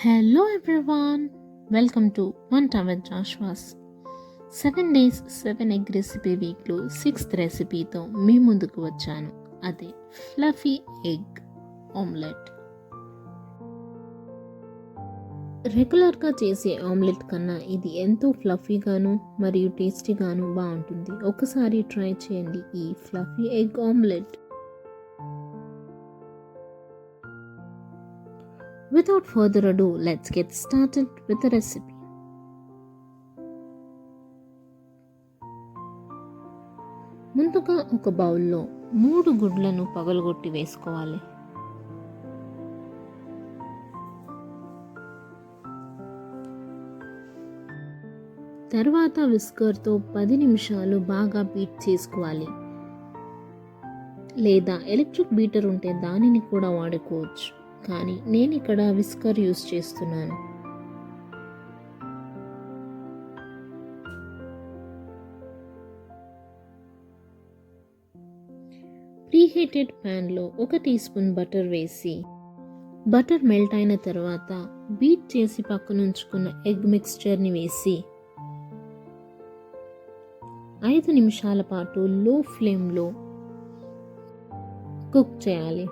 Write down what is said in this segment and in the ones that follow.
Hello everyone, welcome to One Time with Joshua's 7 days 7 egg recipe weekలో 6th రెసిపీతో మీ ముందుకు వచ్చాను. అదే ఫ్లఫీ ఎగ్ ఆమ్లెట్. రెగ్యులర్గా చేసే ఆమ్లెట్ కన్నా ఇది ఎంతో ఫ్లఫీగాను మరియు టేస్టీగాను బాగుంటుంది. ఒకసారి ట్రై చేయండి ఈ fluffy egg omelette. Without further ado, let's get started with the recipe. ముందుగా ఒక బౌల్లో 3 గుడ్లను పగలగొట్టి వేసుకోవాలి. తర్వాత విస్కర్తో 10 నిమిషాలు బాగా బీట్ చేసుకోవాలి. లేదా ఎలక్ట్రిక్ బీటర్ ఉంటే దానిని కూడా వాడుకోవచ్చు. కానీ నేను ఇక్కడ విస్కర్ యూస్ చేస్తున్నాను. ప్రీహీటెడ్ ప్యాన్లో 1 టీ స్పూన్ బటర్ వేసి బటర్ మెల్ట్ అయిన తర్వాత బీట్ చేసి పక్కనుంచుకున్న ఎగ్ మిక్స్చర్ని వేసి 5 నిమిషాల పాటు లో ఫ్లేమ్లో కుక్ చేయాలి.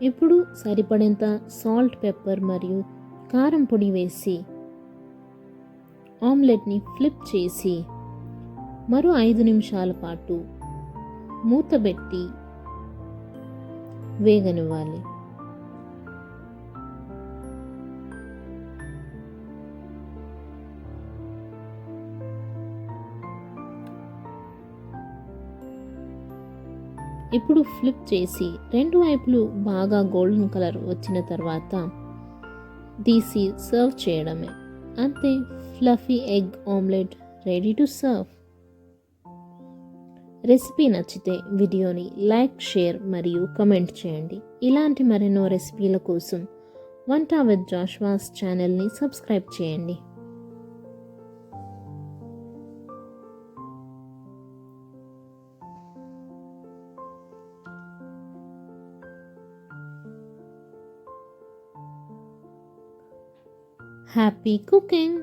ఇప్పుడు సరిపడేంత సాల్ట్, పెప్పర్ మరియు కారం పొడి వేసి ఆమ్లెట్ని ఫ్లిప్ చేసి మరో 5 నిమిషాల పాటు మూతబెట్టి వేగనివ్వాలి. ఇప్పుడు ఫ్లిప్ చేసి 2 వైపులు బాగా గోల్డెన్ కలర్ వచ్చిన తర్వాత తీసి సర్వ్ చేయడమే. అంతే, fluffy egg omelette ready to serve. Recipe నచ్చితే వీడియోని లైక్, షేర్ మరియు కమెంట్ చేయండి. ఇలాంటి మరెన్నో రెసిపీల కోసం వంట విత్ జాషువాస్ ఛానల్ని సబ్స్క్రైబ్ చేయండి. Happy cooking!